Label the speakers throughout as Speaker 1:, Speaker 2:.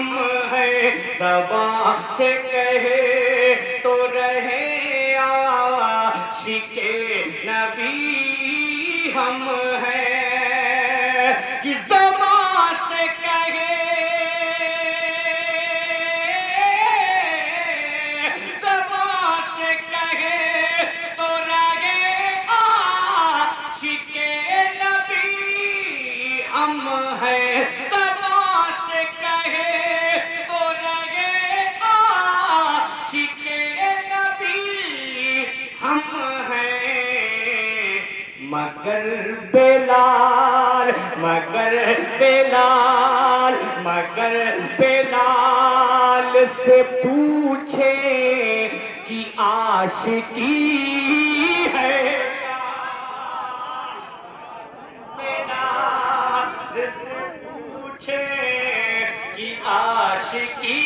Speaker 1: हम हैं, ज़बान से कहे तो रहे आशिके नबी हम हैं, कि ज़बान से कहे, ज़बान से कहे तो रहे आशिके नबी हम हैं, ज़बान से कहे तो रहे आशिके नबी हम हैं। मगर बेलाल, मगर बेलाल, मगर बेलाल से पूछे कि आशिकी है क्या? बेलाल से पूछे कि आशिकी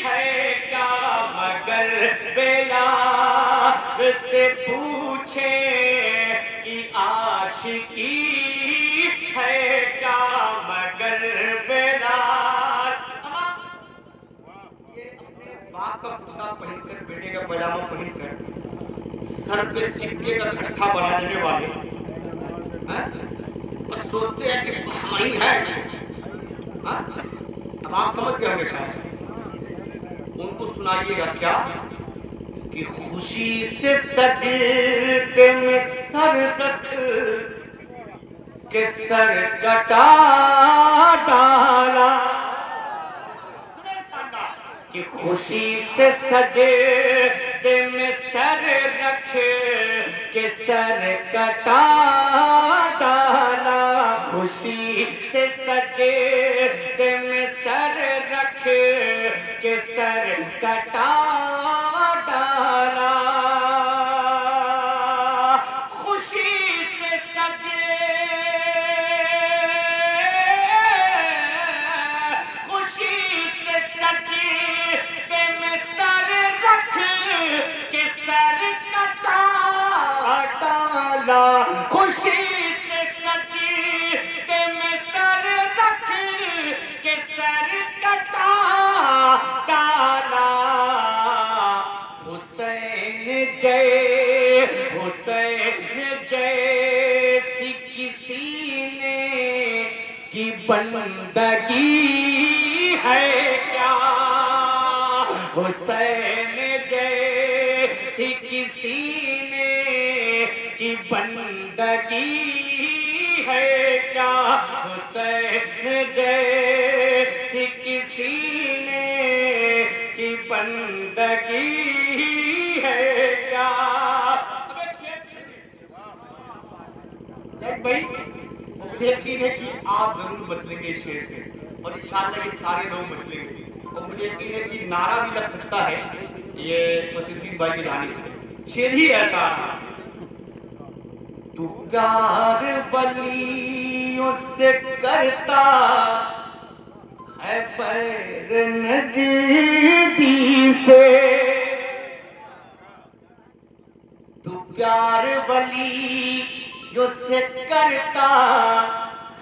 Speaker 1: है क्या? मगर बेलाल से पूछे कि आशिकी है क्या? मगर बेलाल ये अपने बाप का कुर्ता पहनकर, बेटे का पैजामा पहनकर, सर पे सिक्के का ठट्ठा बना देने वाले हैं? और सोचते हैं कि हमारी है। हाँ? अब आप समझ गए होंगे शायद। उनको सुनाइएगा क्या कि खुशी से सजदे में सर रख के सर कटा डाला, कि खुशी से सजदे में सर रख के सर कटा डाला, खुशी से सजदे में सर रख के सर कटा डाला, खुशी से सजे, खुशी से सजे में सर रख के सर कटा डाला, खुशी से सजे में सर रख के सर कटा डाला। हुसैन जय, हुसैन जैसी किसी ने की बंदगी है क्या? हुसैन जैसी किसी ने की बंदगी है क्या? हुसैन जैसी किसी ने की बंदगी है क्या? भाई मुझे यकीन है कि आप जरूर बदलेंगे इस शेर से, और इंशाअल्लाह ये सारे लोग बदलेंगे। और मुझे यकीन है कि नारा भी लग सकता है ये फसीरुद्दीन भाई की जानिब से। शेर ही ऐसा, तू प्यार वलियों से करता है पैर नजदी से, तू प्यार वलियों से करता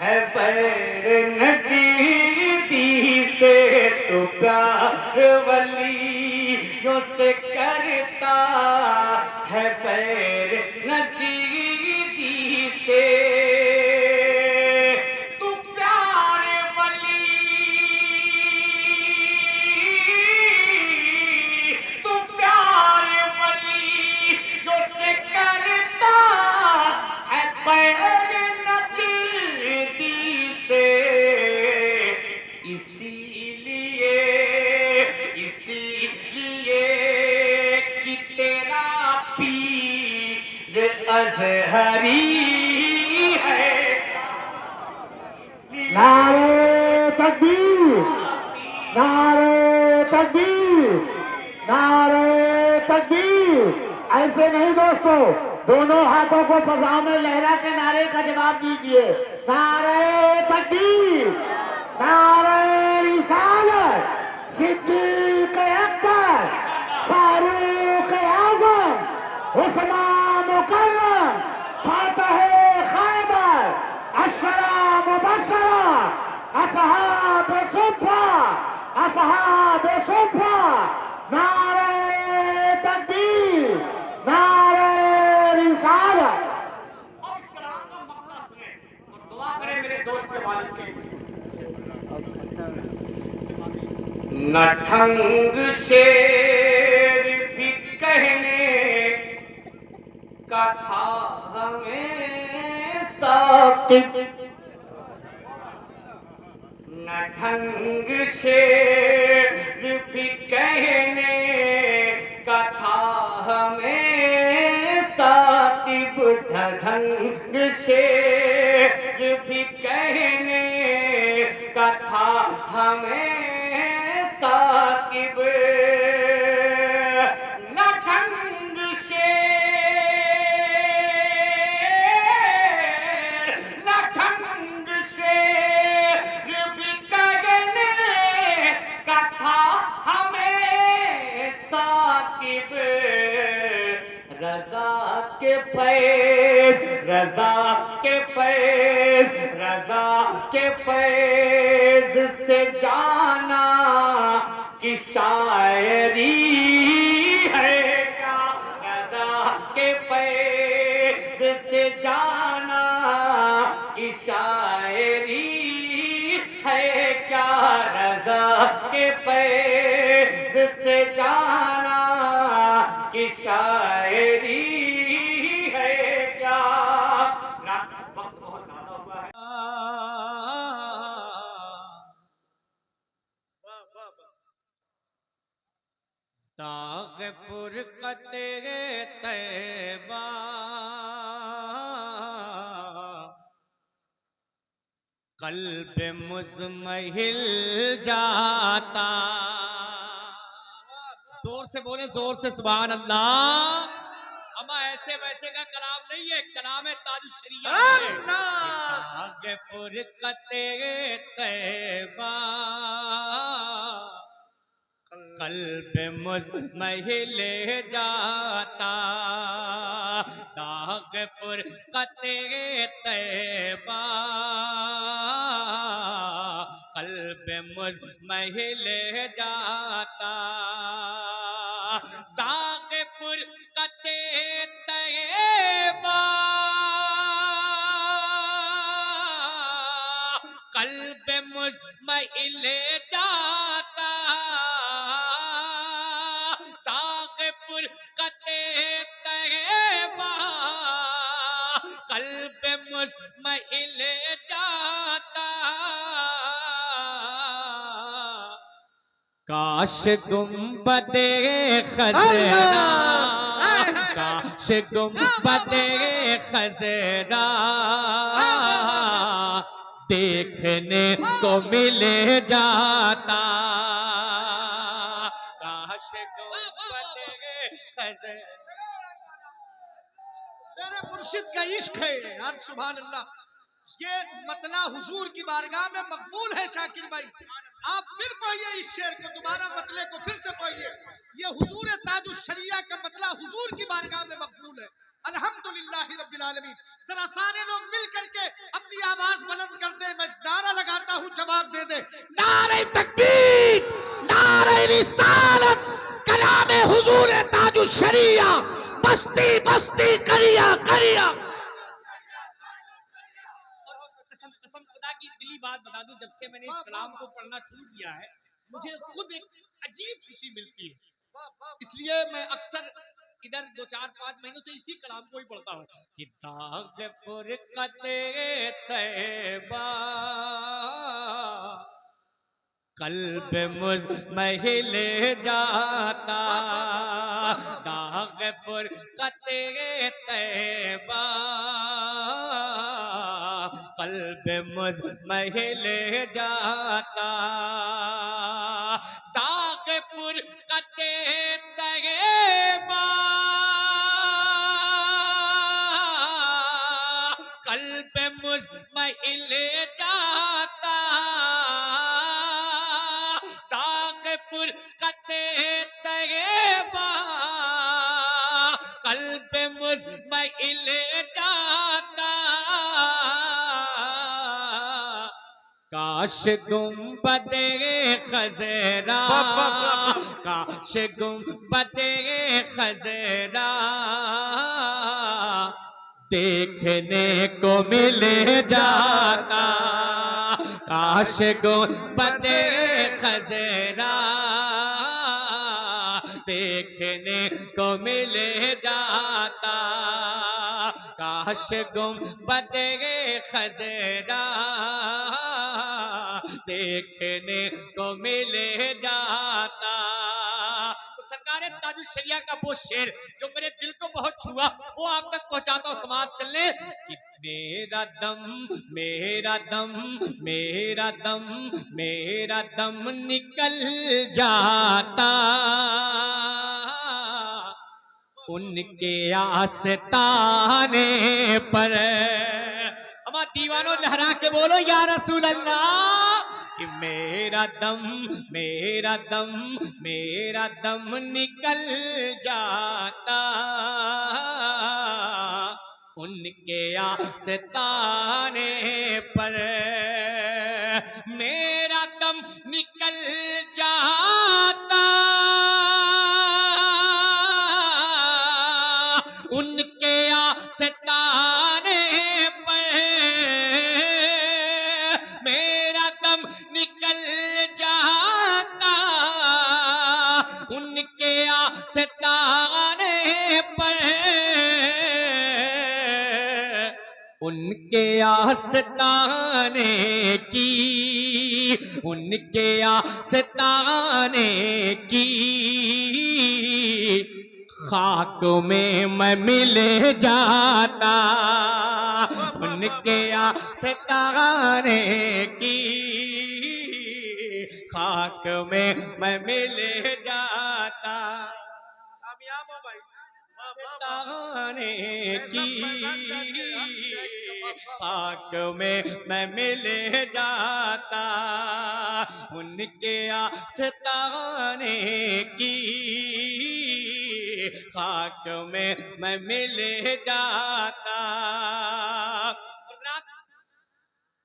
Speaker 1: है पैर नजदी से, तू प्यार वलियों से करता है पैर नजदी से, तू प्यार वली, तू प्यार वलियों से करता है पैर नजदी से, इसीलिए, इसीलिए कि तेरा पीर अज़हरी है।
Speaker 2: नारे तकबीर, नारे तकबीर, नारे तकबीर। ऐसे नहीं दोस्तों, दोनों हाथों को फजा में लहरा के नारे का जवाब दीजिए। नारे तकबीर, नारे रिसालत, सिद्दीक अकबर, फारूक आजम, उस्मान मुकर्रम, फातह खैबर, अशरा मुबशरा, असहाब सुफा, असहाब सुफा, नारे तकबीर, नारे रिसालत।
Speaker 1: अब इस कलाम का मकसद सुने और दुआ करें मेरे दोस्त के वालिद के लिए। न ढंग शेर भी कहने का था हमें साकिब, न ढंग शेर भी कहने का था हमें साकिब, ढंग शेर भी कहने का था हमें साकिब, न ढंग शेर भी कहने का था हमें साकिब, रजा के फैज़, रजा के फैज़, रजा के फैज़ से जाना कि शायरी है क्या, रजा के फैज़ से जाना कि शायरी है क्या, रजा के फैज़ से जाना कि शायरी है क्या। रात वक्त बहुत ज्यादा हुआ है।
Speaker 3: दाग फुरकते तैबा कल्ब मुज़महिल जाता। जोर से बोले, जोर से सुभान अल्लाह। अमा ऐसे वैसे का कलाम नहीं है, कलाम है ताजुश शरीयत। दाग फुरकते तैबा कल्ब मुज़महिल जाता, दाग फुरकते तैबा कल्ब मुज़महिल जाता, दाग फुरकते तैबा कल्ब मुज़महिल जाता, दाग फुरकते तैबा कल्ब मुज़महिल जाता। काश गुंबदे खज़रा, काश गुंबदे खज़रा देखने को मिले जाता, काश गुंबदे खज़रा।
Speaker 4: मेरे मुर्शिद का इश्क है यार, सुभान अल्लाह। ये मतला हुजूर की बारगाह में मकबूल है। शाकिर भाई आप फिर पढ़िए इस शेर को, दोबारा मतले को फिर से पढ़िए। ये हुजूर ताजुश शरिया का मतला हुजूर की बारगाह में मकबूल है। अल्हम्दुलिल्लाह रब्बिल आलमीन। जरा सारे लोग मिल करके अपनी आवाज बुलंद कर दे, मैं नारा लगाता हूँ जवाब दे दे। नारे तकबीर, नारे रिसालत, कलामे हुजूर ताजुश शरिया, बस्ती बस्ती करिया करिया।
Speaker 3: कसम कसम खुदा की दिली बात बता दूं, जब से मैंने इस कलाम को पढ़ना शुरू किया है मुझे खुद एक अजीब खुशी मिलती है। इसलिए मैं अक्सर इधर 2-4-5 महीनों से इसी कलाम को ही पढ़ता हूँ कि दाग फुरकते तैबा कल्ब मुज़महिल जाता, दाग फुरकते तैबा कल्ब मुज़महिल जाता, दाग फुरकते तैबा कल्ब मुज़महिल जाता, दाग फुरकते तैबा कल्ब मुज़महिल जाता। काश गुंबदे खजरा, काश गुंबदे खजरा देखने को मिल जाता, काश गुंबदे खजरा देखने को मिल जाता, काश गुंबदे खजरा देखने को मिल जाता। तो सरकार ताजुल शरिया का वो शेर जो मेरे दिल को बहुत छुआ वो आप तक पहुंचाता हूं, समाप्त कर ले कि मेरा दम मेरा दम मेरा दम मेरा दम निकल जाता उनके आस्ताने पर। हमारे दीवानों लहरा के बोलो या रसूल अल्लाह कि मेरा दम मेरा दम मेरा दम निकल जाता उनके आस्ताने पर, मेरा दम निकल जाता उनके आस्ताने पर, मेरा दम निकल जाता उनके आस्ताने पर, उनके आस्ताने की उनके आस्ताने की खाक में मैं मिल जाता उनके आस्ताने की खाक में मैं मिल जाता।
Speaker 4: कामयाब हो भाई,
Speaker 3: आस्ताने की खाक में मैं मिल जाता उनके आस्ताने की खाक में मैं मिल जाता।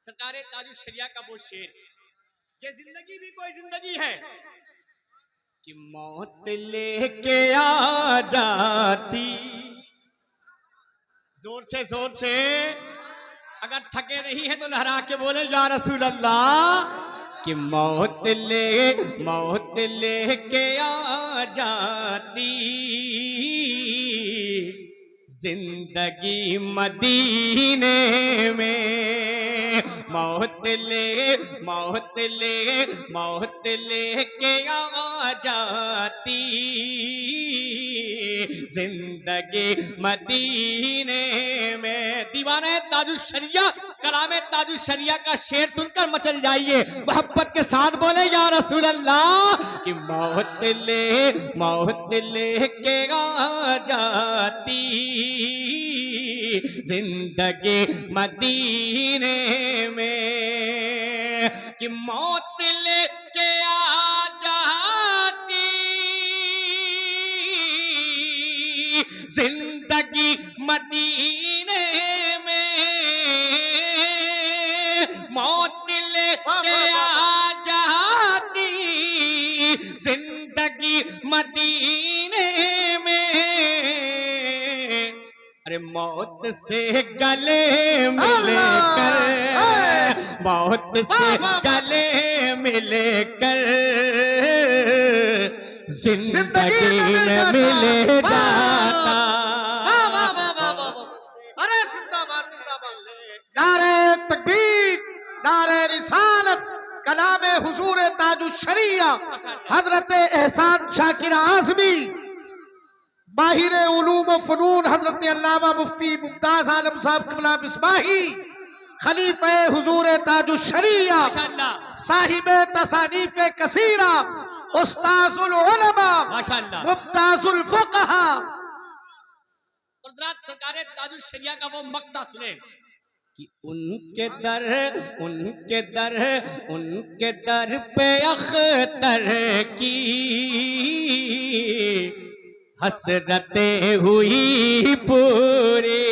Speaker 3: सरकारे ताजुल शरिया का वो शेर, ये जिंदगी भी कोई जिंदगी है कि मौत लेके आ जाती। जोर से अगर थके नहीं है तो लहरा के बोले या रसूल अल्लाह कि मौत लेके आ जाती जिंदगी मदीने में, मौत लेके आ जाती जिंदगी मदीने में। दीवाने ताजुल शरिया कलामे ताजुल शरिया का शेर सुनकर मचल जाइए, मोहब्बत के साथ बोले या रसूल अल्लाह कि मौत लेके आ जाती जिंदगी मदीने में, कि मौत लेके आ जाती जिंदगी मदीने में, मौत लेके आ जाती जिंदगी मदीने में। अरे मौत से गले मिलकर, मौत से गले मिलकर जिंदगी में मिल जाता।
Speaker 4: अरे जिंदाबाद जिंदाबाद, नारे तकबीर, नारे रिसालत, कलामे हुजूर ताजुल शरिया हजरत एहसान शाकिर आज़मी, माहिर उलूम व फनून हजरत अल्लामा मुफ्ती मुमताज आलम साहब क़िबला मिसबाही, खलीफे हुजूर ताजुल शरिया, साहिब तसानीफ कसीरा, उस्ताजुल उलमा, मुमताजुल फुक़हा।
Speaker 3: सरकारे ताजुल शरिया का वो मक्ता सुने कि उनके दर पे अख्तर की हसरतें हुई पूरी।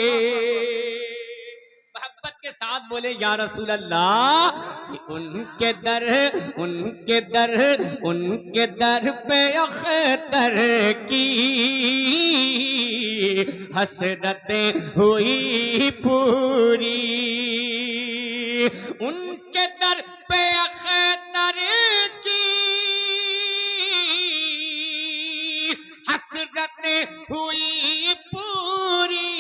Speaker 3: मोहब्बत के साथ बोले या रसूल अल्लाह कि उनके दर पे अख्तर की हसरतें हुई पूरी, उनके दर पे अख्तर की हसरतें हुई पूरी,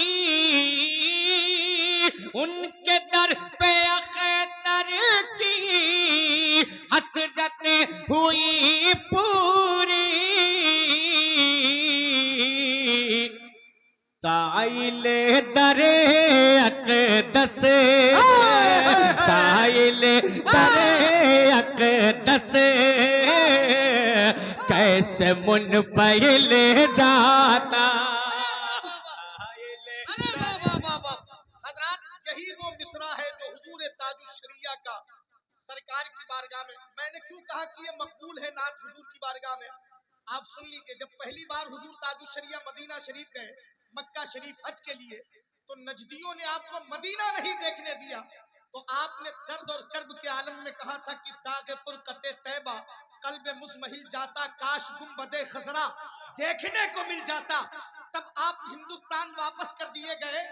Speaker 3: उनके दर पे अख्तर की हसरतें हुई पूरी। साइले दरे अक़दस, साइले दरे अक़दस कैसे मुनफ़िल जाता।
Speaker 4: यही वो मिसरा है जो हुजूर ताजुश्शरिया का सरकार की बारगाह में, मैंने क्यों कहा कि ये मकबूल है नात हुजूर की बारगाह में, आप सुन लीजिए। जब पहली बार हुजूर ताजुश्शरिया मदीना शरीफ गए, मक्का शरीफ हज के लिए, तो नजदियों ने आपको मदीना नहीं देखने दिया, तो आपने दर्द और कर्ब के आलम में कहा था कि दागे फुरकते तैबा कल्बे मुज़महिल जाता, काश गुंबदे खजरा देखने को मिल जाता। तब आप हिंदुस्तान वापस कर दिए गए,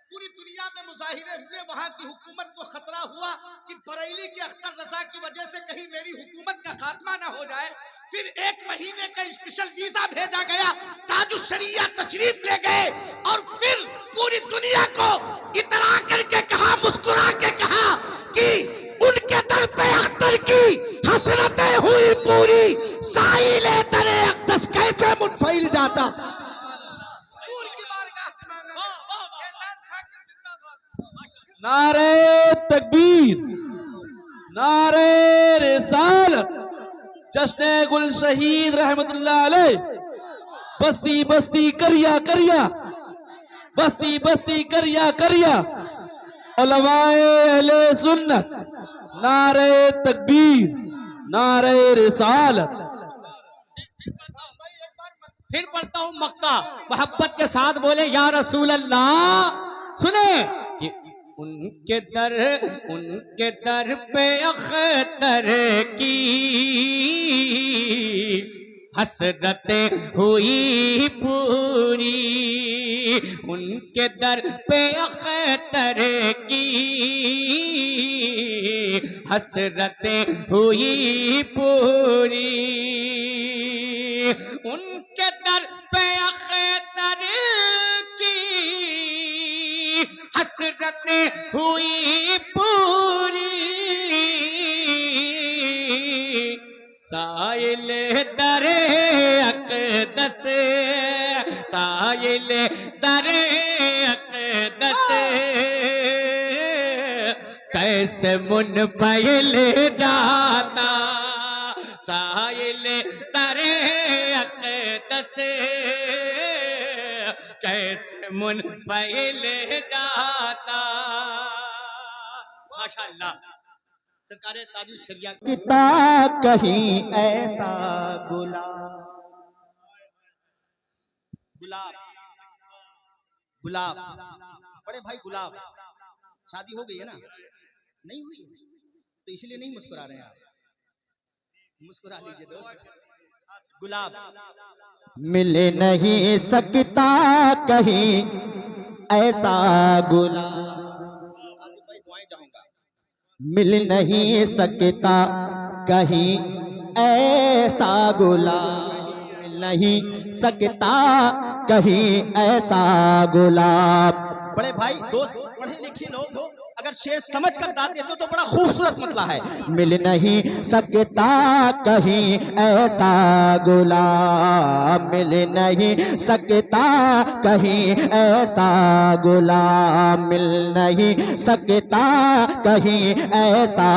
Speaker 4: पूरी दुनिया में मुजाहिरे हुए, वहां की हुकूमत को खतरा हुआ कि बरेली के अख्तर रजा की वजह से कहीं मेरी हुकूमत का खात्मा ना हो जाए। फिर 1 महीने का स्पेशल वीजा भेजा गया, ताजुश्शरिया तशरीफ ले गए और फिर पूरी दुनिया को इतरा करके कहा, मुस्कुरा के कहा कि उनके दर पे अख्तर की हसरतें हुई पूरी, साइले दरे अक़दस कैसे मुनफ़िल जाता।
Speaker 5: नारे तकबीर, नारे रिसालत, जश्न गुल शहीद रहमतुल्लाह अलैह, बस्ती बस्ती करिया करिया, बस्ती बस्ती करिया करिया, उलमाए अहले सुन्नत, नारे तकबीर, नारे रिसालत।
Speaker 3: फिर पढ़ता हूँ मक्ता, मोहब्बत के साथ बोले या रसूल अल्लाह। सुने कि उनके दर पे अख्तर की हसरतें हुई पूरी, उनके दर पे अख्तर की हसरतें हुई पूरी, उनके दर पे अख्तर की हसरतें हुई पूरी। साइले दरे अक़दस, साइले दरे अक़दस कैसे मुनफ़िल जाता, साइले दरे अक़दस कैसे मुनफ़िल जाता। माशाअल्लाह, सरकार ताजुश्शरिया
Speaker 1: किताब कहीं ऐसा गुलाब,
Speaker 3: गुलाब गुलाब, बड़े भाई गुलाब, शादी हो गई है ना? नहीं हुई है तो इसलिए नहीं मुस्कुरा रहे हैं आप, मुस्कुरा लीजिए दोस्त। गुलाब
Speaker 1: मिल नहीं सकता कहीं ऐसा गुलाब,
Speaker 3: दुआएं चाहूंगा।
Speaker 1: मिल नहीं सकता कहीं ऐसा गुलाब, मिल नहीं सकता कहीं ऐसा गुलाब।
Speaker 3: बड़े भाई दोस्त पढ़े लिखे लोग हो, अगर शेर समझ कर गा देते तो बड़ा खूबसूरत मतला है।
Speaker 1: मिल नहीं सकता कहीं ऐसा गुलाब, मिल नहीं सकता कहीं ऐसा गुलाब, मिल नहीं सकता कहीं ऐसा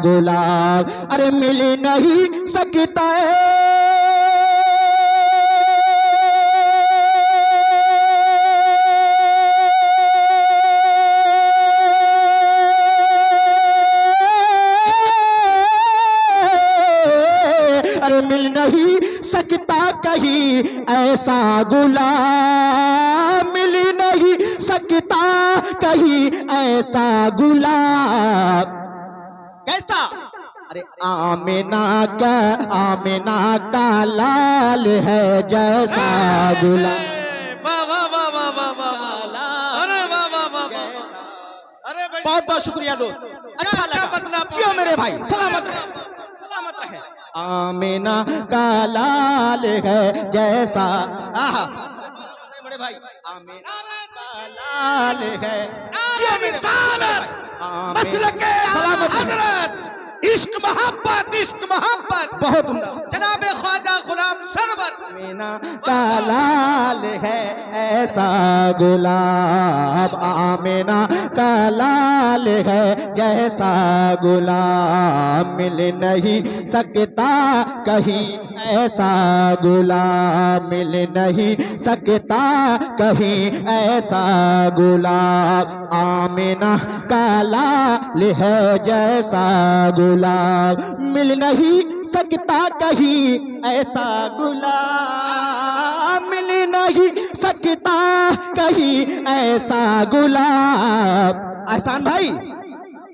Speaker 1: गुलाब। अरे मिल नहीं सकता मिल नहीं सकता कहीं ऐसा गुलाब, मिल नहीं सकता
Speaker 2: सकता कहीं ऐसा गुलाब।
Speaker 3: कैसा?
Speaker 2: अरे आमिना का लाल है जैसा गुलाब।
Speaker 4: वाह वाह वाह वाह वाह वाह, अरे वाह वाह वाह वाह, अरे भाई
Speaker 3: बहुत बहुत शुक्रिया दोस्त, अच्छा
Speaker 4: क्या
Speaker 3: लगा।
Speaker 4: मतलब?
Speaker 3: क्यों मेरे भाई, सलामत रहे, सलामत रहे।
Speaker 2: आमिना का लाल है जैसा,
Speaker 3: आहा, बड़े भाई, आमीना का लाल है।
Speaker 4: नारे रिसालत, मसलके हजरत, इश्क मोहब्बत, इश्क मोहब्बत।
Speaker 2: बहुत उम्दा।
Speaker 4: जनाबे ख्वाजा गुलाम सरवर,
Speaker 2: आमिना का लाल है ऐसा गुलाब। आमिना का लाल है जैसा गुलाब। मिल नहीं सकता कहीं ऐसा गुलाब। मिल नहीं सकता कहीं ऐसा गुलाब। आमिना का लाल है जैसा गुलाब। मिल नहीं सकता कहीं ऐसा गुलाब। मिल नहीं सकता कहीं ऐसा गुलाब। एहसान भाई,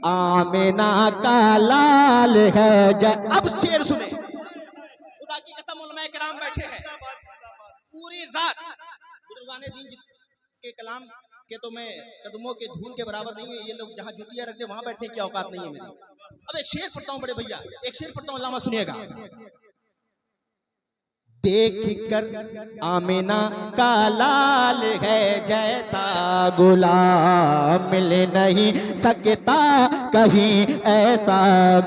Speaker 2: आमिना का लाल है
Speaker 3: अब शेर सुने, खुदा की कसम उलमाए किराम बैठे हैं पूरी रात। बुजुर्गाने दीन के कलाम के तो मैं कदमों के धूल के बराबर नहीं है। ये लोग जहाँ जुतियां रखते वहां बैठने की औकात नहीं है मेरी। अब एक शेर पढ़ता हूँ बड़े भैया, एक शेर पढ़ता हूँ, अल्लामा सुनिएगा।
Speaker 2: देख कर आमिना का लाल है जैसा गुलाब। मिल नहीं सकता कहीं ऐसा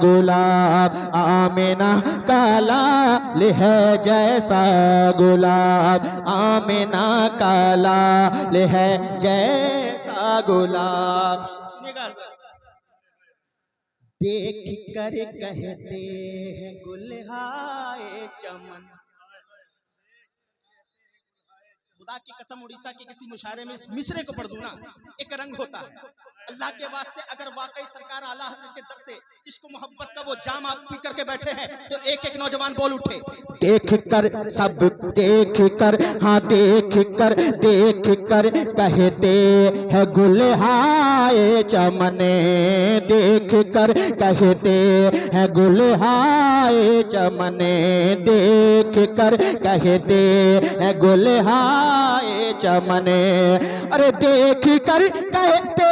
Speaker 2: गुलाब। आमिना का लाल है जैसा गुलाब। आमिना का लाल है जैसा गुलाब।
Speaker 3: सुनिएगा हज़रत।
Speaker 2: देख कर कहते हैं गुलहाए चमन।
Speaker 3: खुदा की कसम उड़ीसा के किसी मुशायरे में इस मिसरे को पढ़ दूं ना, एक रंग होता है। अल्लाह के वास्ते अगर वाकई सरकार आला हज़रत के दर से इश्क मोहब्बत का वो जाम आप पी करके बैठे हैं तो एक एक नौजवान बोल उठे।
Speaker 2: देख कर सब देख कर, हाँ देख कर कहते हैं गुलहाए चमने। देख कर कहते हैं गुलहाए चमने। देख कर कहते हैं गुलहाए चमने। अरे देख कर कहते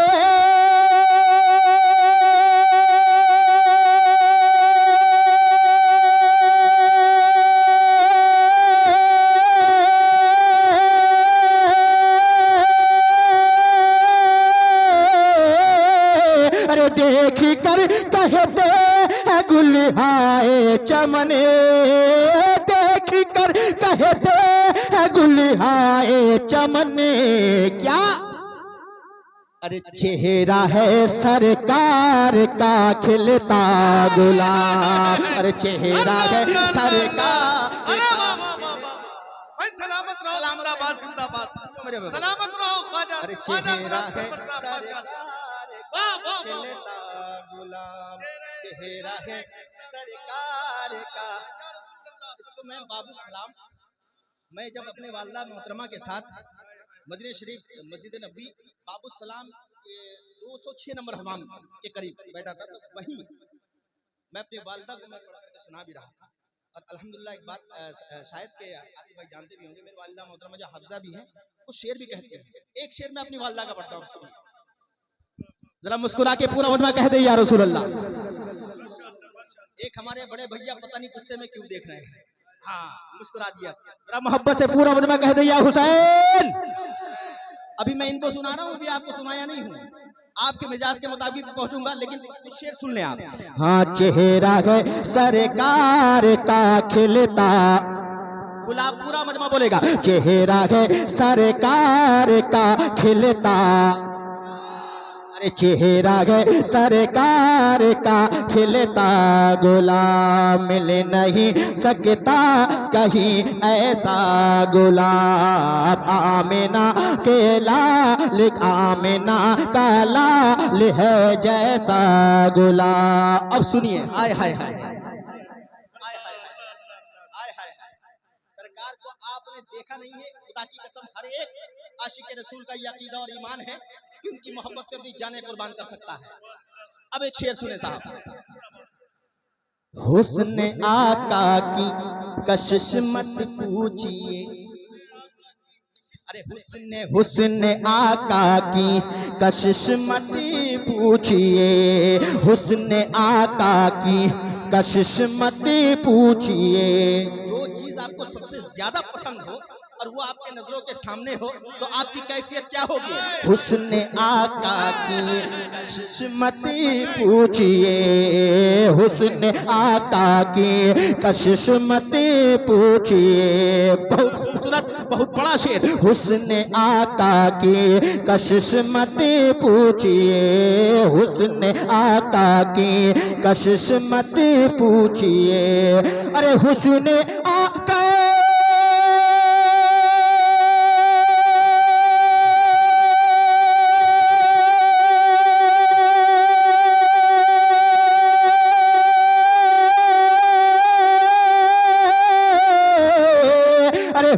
Speaker 2: देख कर कहते हैं गुलहाए चमने। देख कर कहते हैं गुलहाए चमने। क्या? अरे चेहरा है सरकार का खिलता गुलाब। अरे चेहरा है सरकार।
Speaker 4: अरे वाह वाह वाह वाह, भाई सलामत रहो, जिंदाबाद जिंदाबाद, सलामत रहो ख्वाजा,
Speaker 2: अरे
Speaker 4: ख्वाजा
Speaker 2: चेहरा
Speaker 4: गुलाम
Speaker 2: है
Speaker 4: सरवर साहब माशाअल्लाह। वाह वाह वाह,
Speaker 2: खिलता गुलाब। चेहरा है सरकार का।
Speaker 3: इसको मैं बाबू सलाम, मैं जब अपने वालदा मोहतरमा के साथ मदीना शरीफ मस्जिद नबी बाबू सलाम के 206 नंबर हमाम के करीब बैठा था, तो वहीं मैं अपने वालदा को मैं पढ़ा करके सुना भी रहा था। और अल्हम्दुलिल्लाह एक बात शायद के आसिफ भाई जानते भी होंगे, मेरी वालिदा मोहतरमा जो हाफिजा भी हैं, कुछ शेर भी कहते हैं। एक शेर मैं अपनी वालिदा का पढ़ता हूँ, सुनिए
Speaker 2: जरा मुस्कुरा के पूरा मजमा कह दे या रसूल अल्लाह।
Speaker 3: एक हमारे बड़े भैया पता नहीं गुस्से में क्यों देख रहे हैं, हाँ मुस्कुरा दिया।
Speaker 2: जरा मोहब्बत से पूरा मजमा कह दे या हुसैन।
Speaker 3: अभी मैं इनको सुना रहा हूँ, अभी आपको सुनाया नहीं हूँ, आपके मिजाज के मुताबिक पहुंचूंगा, लेकिन कुछ शेर सुन लें आप।
Speaker 2: हाँ चेहरा है सरकार का खिलता
Speaker 3: गुलाब, पूरा मजमा बोलेगा।
Speaker 2: चेहरा है सरकार का खिलता। अरे चेहरा है सरकार का खिलता गुलाब। मिल नहीं सकता कहीं ऐसा गुलाब। आमिना के लाल, आमिना का लाल है जैसा गुलाब। अब सुनिए, हाय हाय हाय
Speaker 3: आय हाय हाय, आय हाय हाय। सरकार को आपने देखा नहीं है, खुदा की कसम हर एक
Speaker 2: आशिक रसूल का ये अकीदा और ईमान है कि उनकी मोहब्बत पे अपनी जाने कुर्बान कर सकता है। अब एक शेर सुने साहब। हुस्न आका की कशिश मत पूछिए, अरे हुस्न आका की कशिश मत पूछिए, हुस्न आका की कशिश मत पूछिए। जो चीज आपको सबसे ज्यादा पसंद हो और वो आपके नजरों के सामने हो तो आपकी कैफियत क्या होगी? हुस्न आका की कशिश मत पूछिए, हुस्न आका की कशिश मत पूछिए। बहुत खूबसूरत, बहुत बड़ा शेर। हुस्न आका की कशिश मत पूछिए, हुस्न आका की कशिश मत पूछिए। अरे हुस्न आका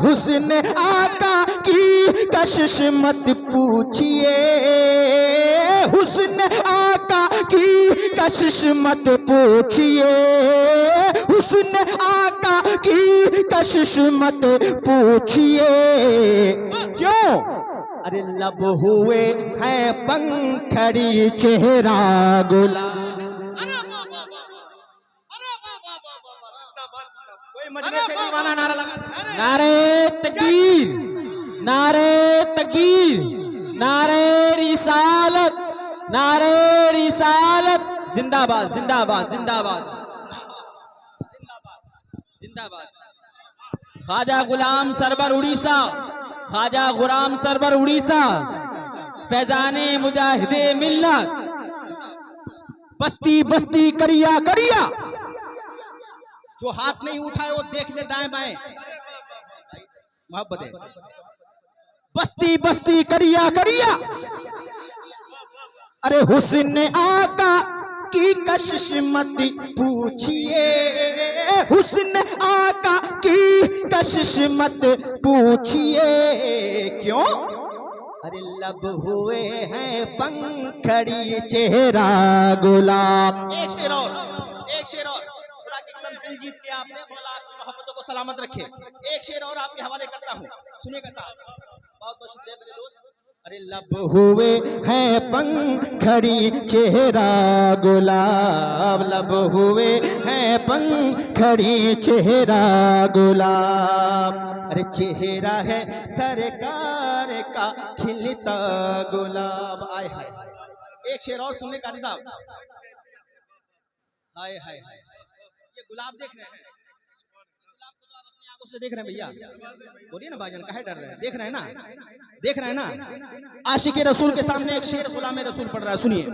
Speaker 2: हुस्न आका की कशिश मत पूछिए, हुस्न आका की कशिश मत पूछिए, हुस्न आका की कशिश मत पूछिए। क्यों? अरे लब हुए हैं पंखड़ी चेहरा गुलाब। कोई मजमे से दीवाना नारा लगा। नारे तकबीर, नारे तकबीर, नारे रिसालत, नारे रिसालत। जिंदाबाद जिंदाबाद जिंदाबाद जिंदाबाद। ख्वाजा गुलाम सरवर उड़ीसा, ख्वाजा गुलाम सरवर उड़ीसा, फैजाने मुजाहिदे मिल्लत। बस्ती बस्ती करिया करिया, जो हाथ नहीं उठाए वो देख ले दाएं बाएं। मोहब्बत है। बस्ती बस्ती करिया करिया, अरे हुस्न आका की कशिश मत पूछिए, हुस्न आका की कशिश मत पूछिए। क्यों? अरे लब हुए हैं पंखड़ी चेहरा गुलाब। एक शेर और, एक शेर और। खुदा की कसम दिल जीत लिया आपने, मौला आपकी मोहब्बतों को सलामत रखे। एक शेर और आपके हवाले करता हूँ, सुनिएगा साहब। बहुत बहुत शुक्रिया मेरे दोस्त। अरे लब हुए हैं पंखड़ी चेहरा गुलाब, लब हुए हैं पंखड़ी चेहरा गुलाब। अरे चेहरा है सरकार का खिलता गुलाब। आय हाय। एक शेर और सुनने काजी साहब। हाय हाय हाय। ये गुलाब देख रहे हैं, गुलाब को तो आप अपनी आंखों से देख रहे हैं भैया। बोलिए ना भाईजान, काहे डर रहे हैं? देख रहे हैं ना, देख रहे हैं ना। आशिक रसूल के सामने एक शेर गुलाम रसूल पढ़ रहा है, सुनिए।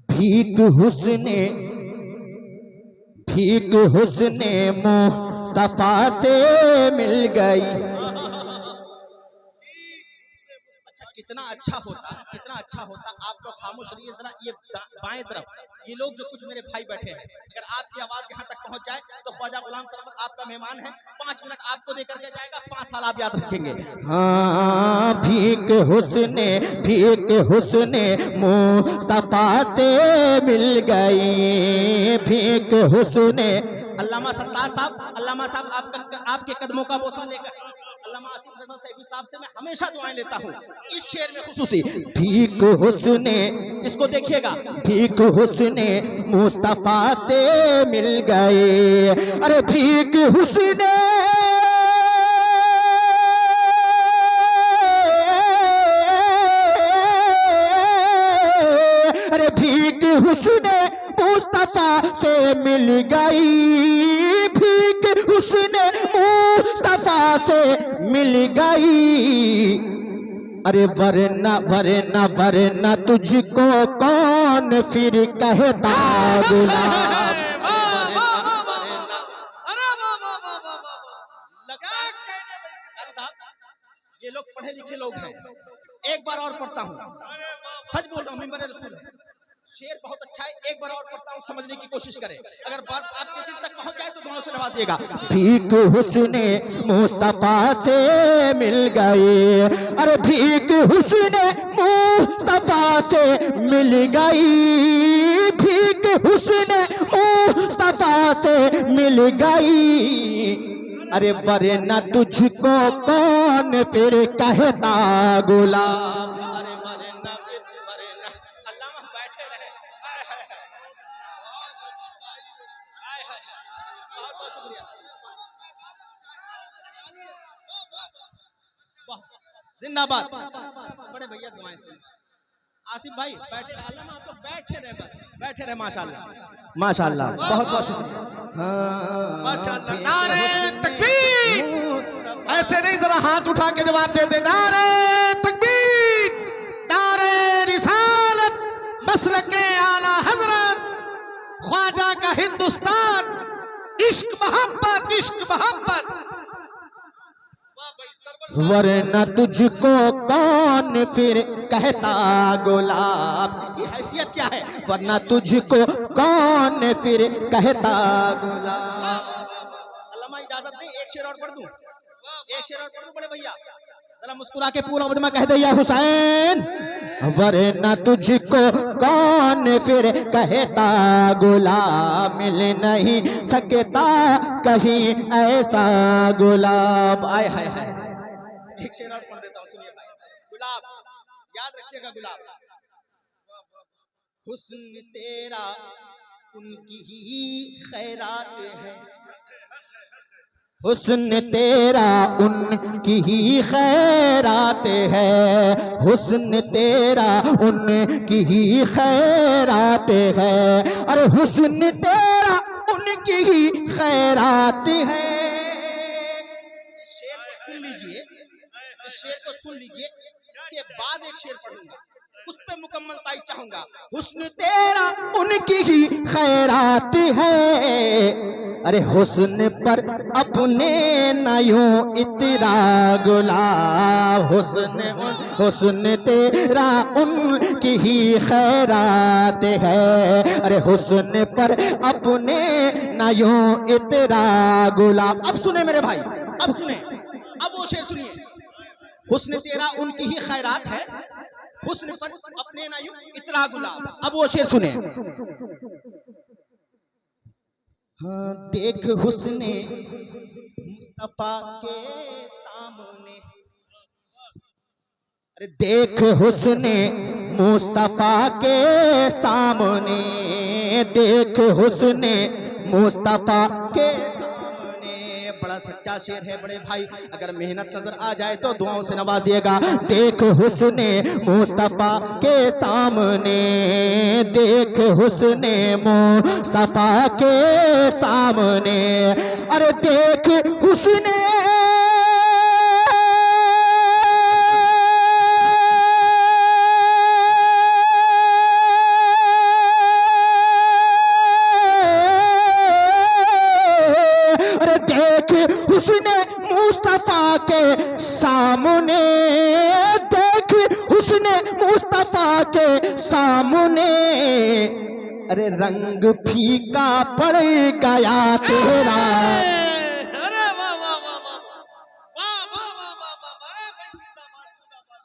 Speaker 2: भीख हुस्ने मुस्तफा से मिल गई। कितना अच्छा होता, कितना अच्छा होता। आप लोग खामोश रहिए जरा। ये बाएं तरफ ये लोग जो कुछ मेरे भाई बैठे हैं, अगर आपकी आवाज यहाँ तक पहुँच जाए तो ख्वाजा गुलाम सरवर आपका मेहमान है। 5 मिनट आपको दे करके जाएगा, 5 साल आप याद रखेंगे। हाँ, भीख हुस्ने मुस्तफा से मिल गई, भीख हुस्ने। अल्लामा सरताज साहब, अल्लामा साहब आपके कदमों का बोसा लेकर अल्लामा आसिफ रज़ा सैफी साहब से मैं हमेशा दुआएं लेता हूँ। इस शेर में खुसूसी भीख हुस्ने, इसको देखिएगा। भीख हुस्ने मुस्तफा से मिल गए, अरे भीख हुस्ने, अरे भीख हुस्ने मुस्तफा से मिल गई, भीख हुस्ने मुस्तफा से मिल गई। अरे वरना वरना वरना तुझको कौन फिर कहता गुलाब। ये लोग पढ़े लिखे लोग हैं। एक बार और पढ़ता हूँ, सच बोल रहा हूँ, मिंबर रसूल है। शेर बहुत अच्छा है, एक बार और पढ़ता हूँ, समझने की कोशिश करें। अगर बात आपके दिल तक पहुंच जाए तो दुआओं से नवाजिएगा। भीख हुस्ने मुस्तफा से मिल गई, अरे भीख हुस्ने मुस्तफा से मिल गई, भीख हुस्ने मुस्तफा से मिल गई, अरे वरना तुझको कौन फिर कहता गुलाम। अरे वरना फिर वरना, अल्लाह बैठे रहे। बहुत बहुत शुक्रिया, जिंदाबाद। बड़े भैया दुआएं से। आसिफ भाई बैठे रहे, अल्लाह आप लोग बैठे रहे, बस बैठे रहे। माशाल्लाह माशाल्लाह, बहुत बहुत शुक्रिया।
Speaker 4: माशाअल्लाह, नारे तकबीर। ऐसे नहीं, जरा हाथ उठा के जवाब दे दे। नारे तकबीर, नारे रिसालत, मसलके आला हजरत, ख्वाजा का हिंदुस्तान, इश्क मोहब्बत, इश्क मोहब्बत।
Speaker 2: वरना तुझको कौन फिर कहता गुलाब। इसकी हैसियत क्या है? वरना तुझको कौन फिर कहता गुलाब। अल्लामा इजाजत दे, एक शेर और पढ़ दूं, एक शेर और पढ़ दूं बड़े भैया, जरा मुस्कुरा के पूरा मुजमा कह दे या हुसैन। वरना तुझको कौन फिर कहता गुलाब, मिल नहीं सकता कहीं ऐसा गुलाब। आय हाय हाय, एक शेर और पढ़ देता हूँ, सुनिए भाई। गुलाब याद रखिएगा, गुलाब हुस्न तेरा उनकी ही खैरात है, हुस्न तेरा उनकी ही खैरात है, हुस्न तेरा उनकी ही खैरात है, अरे हुस्न तेरा उनकी ही खैरात है। इस शेर को सुन लीजिए, इस शेर को सुन लीजिए, इसके बाद एक शेर पढ़ूंगा, उस पे मुकम्मल ताई चाहूंगा। हुस्न तेरा उनकी ही खैरात है, अरे हुस्न पर अपने न यूं इतरा गुलाब, हुस्न तेरा उनकी ही खैरात है, अरे हुस्न पर अपने न यूं इतरा गुलाब। अब सुने मेरे भाई, अब सुने, अब वो शेर सुनिए। हुस्न तेरा उनकी ही खैरात है, हुस्न पर अपने ना यूं इतरा गुलाब। अब वो शेर सुने। हाँ देख हुस्ने मुस्तफा के सामने, अरे देख हुस्ने मुस्तफा के सामने, देख हुस्ने मुस्तफा के सामने। बड़ा सच्चा शेर है बड़े भाई, अगर मेहनत नजर आ जाए तो दुआओं से नवाजिएगा। देख हुस्ने मुस्तफा के सामने, देख हुस्ने मुस्तफा के सामने, अरे देख हुस्ने हुस्ने मुस्तफा के सामने, देख हुस्ने मुस्तफा के सामने, अरे रंग फीका पड़ गया तेरा।
Speaker 4: अरे वाह वाह वाह वाह वाह वाह वाह वाह वाह, अरे भाई जिंदाबाद जिंदाबाद।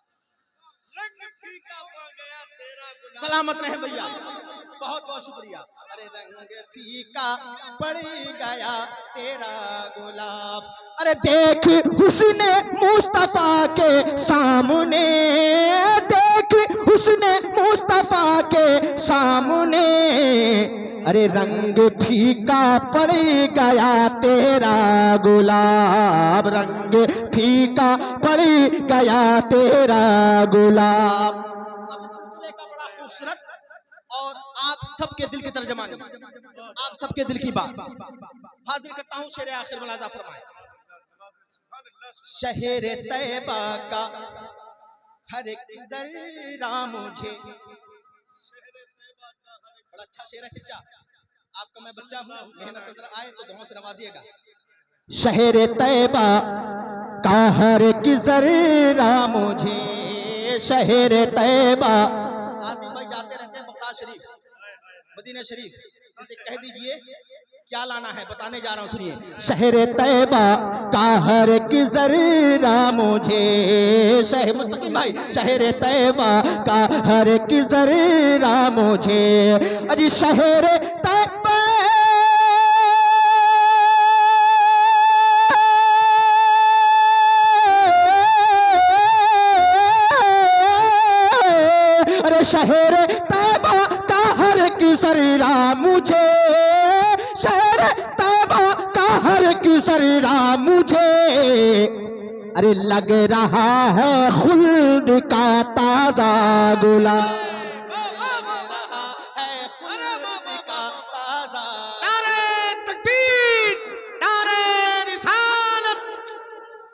Speaker 4: रंग फीका पड़ गया तेरा गुलाब।
Speaker 2: सलामत रहे भैया, बहुत बहुत शुक्रिया। अरे रंग फीका पड़ गया तेरा गुलाब, अरे देख हुस्ने मुस्तफा के सामने, देख हुस्ने मुस्तफा के सामने, अरे रंग फीका पड़ गया तेरा गुलाब, रंग फीका पड़ गया तेरा गुलाब। अब इस सिलसिले का बड़ा खूबसूरत और आप सबके दिल की तर्जमानी, आप सबके दिल की बात हाजिर करता हूँ। शेर आखिर मुलाजा फरमाए। शहर तैयबा का हर एक जर्रा मुझे, बड़ा अच्छा शेर है चिच्चा, आपका मैं बच्चा हूँ, मेहनत नजर आए तो दुआओं से नवाजिएगा। शहर तैयबा का हर एक जर्रा मुझे, शहर तैयबा। आसिफ भाई जाते रहते हैं, शरीफ, मदीना शरीफ, इसे कह दीजिए क्या लाना है, बताने जा रहा हूँ, सुनिए। शहर तैबा का हर की जरा मुझे, शहर मुस्तकीम भाई, शहर तैबा का हर की जरा मुझे, अजी शहर तैबा शहर तैबा का हर की सरीरा मुझे, शहर तैबा का हर की सरीरा मुझे, अरे लग रहा है खुल्द का ताजा गुलाब,
Speaker 4: नारे तकबीर, नारे रिसालत,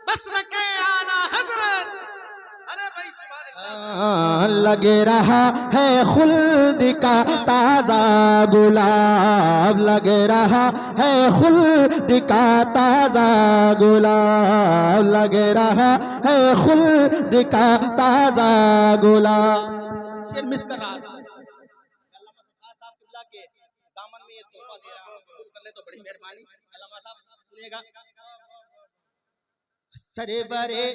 Speaker 4: मसलके आला हजरत। अरे भाई सुभान अल्लाह।
Speaker 2: लग रहा है खुल्द का ताजा गुलाब, लग रहा है खुल्द का ताजा गुलाब, लग रहा है खुल्द का ताजा गुलाब। शेर मिस कर रहा था, अल्लामा साहब किबला के दामन में ये तोहफा दे रहा हूं, कबूल कर ले तो बड़ी मेहरबानी। अल्लामा साहब सुनिएगा। सरवरे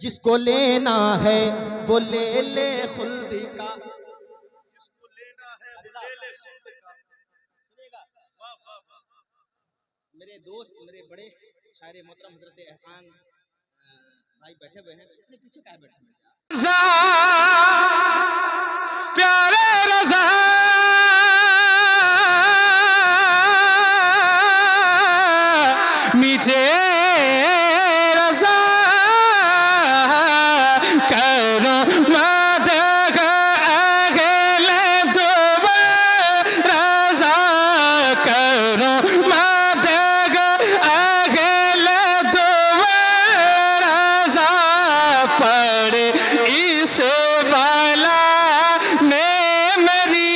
Speaker 2: जिसको लेना है वो ले ले खुल्द का,
Speaker 4: जिसको लेना है वो ले ले खुल्द का।
Speaker 2: सुनिएगा।
Speaker 4: वाह वाह वाह।
Speaker 2: मेरे दोस्त, मेरे बड़े शायर मोहतरम हजरत एहसान भाई बैठे हुए हैं, इतने पीछे क्या बैठे हैं?
Speaker 5: प्यारे रज़ा मीठे रज़ा करो मत अगले दो रज़ा करो मत अगले दो रज़ा पड़े इस बाला में मेरी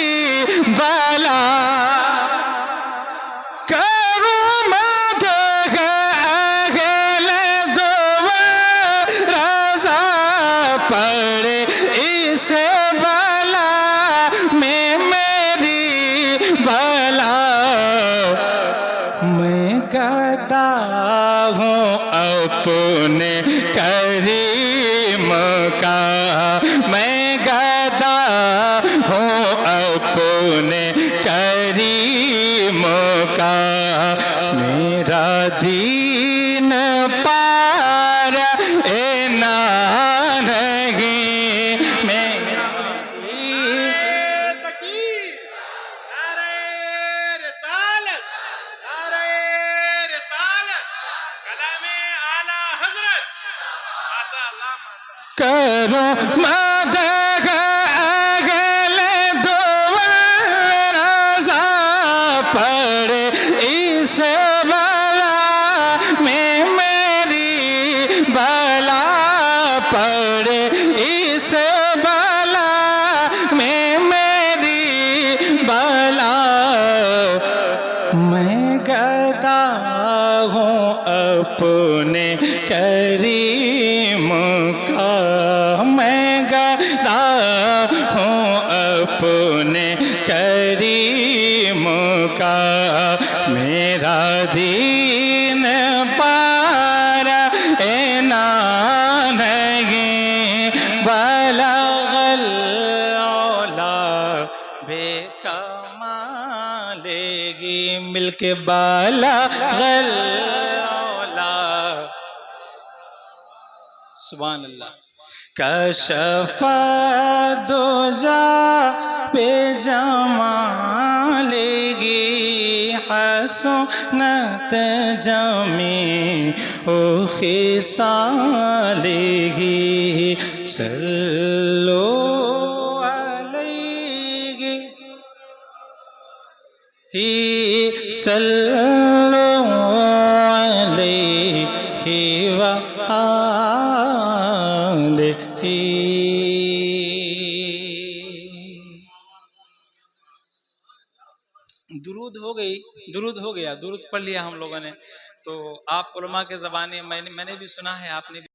Speaker 5: बाला करो मत अगले दो रज़ा पड़े इस बाला में मेरी बाला। मैं गदा हूँ अपने करीम का, मैं गदा हूँ अपने करीम का, मेरा दीन पार ए नानगी मेरा
Speaker 4: नारे तकबीर, नारे रिसालत, नारे रिसालत, कलामे आला हजरत। माशाअल्लाह माशाअल्लाह।
Speaker 5: करो मद अगले दो रज़ा पड़े इस बाला में मेरी बाला पड़े इस बाला में मेरी बाला। मैं गदा हूँ अपने करीम का, मैं गदा हूँ अपने करीम का, मेरा दीन पार ए नानगी बलगल औला बेकमालेगी मिलके बलगल औला। सुभान अल्लाह। कशफा दुजा पे जमालेगी हसनत जमी ओ खिसालेगी सल्लो अलैहि ही सल्लो अलैहि व आलिही। दुरूद हो गई, दुरूद हो गया, दुरूद पढ़ लिया हम लोगों ने। तो आप उलमा के ज़बाने मैंने भी सुना है, आपने भी